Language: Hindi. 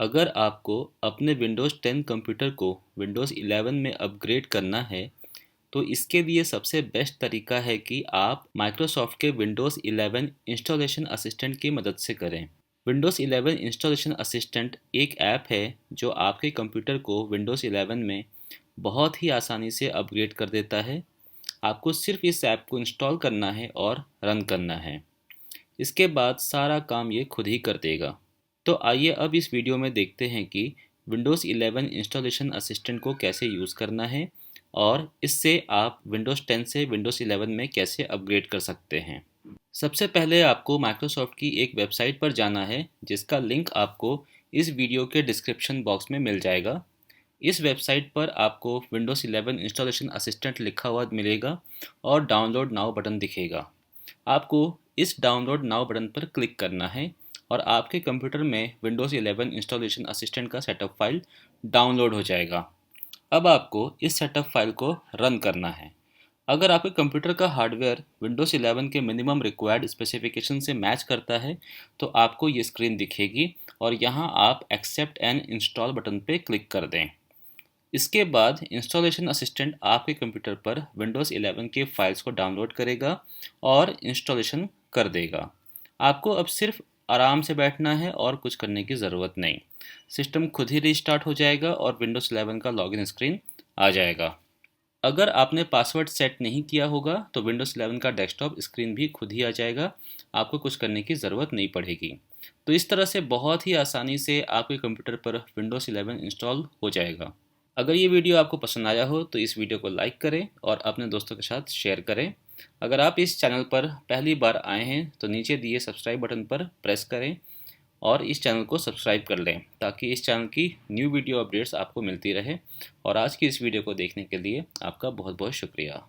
अगर आपको अपने विंडोज़ 10 कंप्यूटर को विंडोज़ 11 में अपग्रेड करना है तो इसके लिए सबसे बेस्ट तरीका है कि आप माइक्रोसॉफ्ट के विंडोज़ 11 इंस्टॉलेशन असिस्टेंट की मदद से करें। विंडोज़ 11 इंस्टॉलेशन असिस्टेंट एक ऐप है जो आपके कंप्यूटर को विंडोज़ 11 में बहुत ही आसानी से अपग्रेड कर देता है। आपको सिर्फ इस ऐप को इंस्टॉल करना है और रन करना है। इसके बाद सारा काम ये खुद ही कर देगा। तो आइए अब इस वीडियो में देखते हैं कि विंडोज़ 11 इंस्टॉलेशन असिस्टेंट को कैसे यूज़ करना है और इससे आप विंडोज़ 10 से विंडोज़ 11 में कैसे अपग्रेड कर सकते हैं। सबसे पहले आपको माइक्रोसॉफ्ट की एक वेबसाइट पर जाना है जिसका लिंक आपको इस वीडियो के डिस्क्रिप्शन बॉक्स में मिल जाएगा। इस वेबसाइट पर आपको विंडोज़ 11 इंस्टॉलेशन असिस्टेंट लिखा हुआ मिलेगा और डाउनलोड नाउ बटन दिखेगा। आपको इस डाउनलोड नाउ बटन पर क्लिक करना है और आपके कंप्यूटर में विंडोज़ 11 इंस्टॉलेशन असिस्टेंट का सेटअप फाइल डाउनलोड हो जाएगा। अब आपको इस सेटअप फाइल को रन करना है। अगर आपके कंप्यूटर का हार्डवेयर विंडोज़ 11 के मिनिमम रिक्वायर्ड स्पेसिफिकेशन से मैच करता है तो आपको ये स्क्रीन दिखेगी और यहाँ आप एक्सेप्ट एंड इंस्टॉल बटन पर क्लिक कर दें। इसके बाद इंस्टॉलेशन असिस्टेंट आपके कंप्यूटर पर विंडोज़ 11 के फाइल्स को डाउनलोड करेगा और इंस्टॉलेशन कर देगा। आपको अब सिर्फ आराम से बैठना है और कुछ करने की ज़रूरत नहीं। सिस्टम खुद ही रिस्टार्ट हो जाएगा और विंडोज़ 11 का लॉगिन स्क्रीन आ जाएगा। अगर आपने पासवर्ड सेट नहीं किया होगा तो विंडोज़ 11 का डेस्कटॉप स्क्रीन भी खुद ही आ जाएगा। आपको कुछ करने की ज़रूरत नहीं पड़ेगी। तो इस तरह से बहुत ही आसानी से आपके कंप्यूटर पर विंडोज़ 11 इंस्टॉल हो जाएगा। अगर ये वीडियो आपको पसंद आया हो तो इस वीडियो को लाइक करें और अपने दोस्तों के साथ शेयर करें। अगर आप इस चैनल पर पहली बार आए हैं तो नीचे दिए सब्सक्राइब बटन पर प्रेस करें और इस चैनल को सब्सक्राइब कर लें ताकि इस चैनल की न्यू वीडियो अपडेट्स आपको मिलती रहे। और आज की इस वीडियो को देखने के लिए आपका बहुत बहुत शुक्रिया।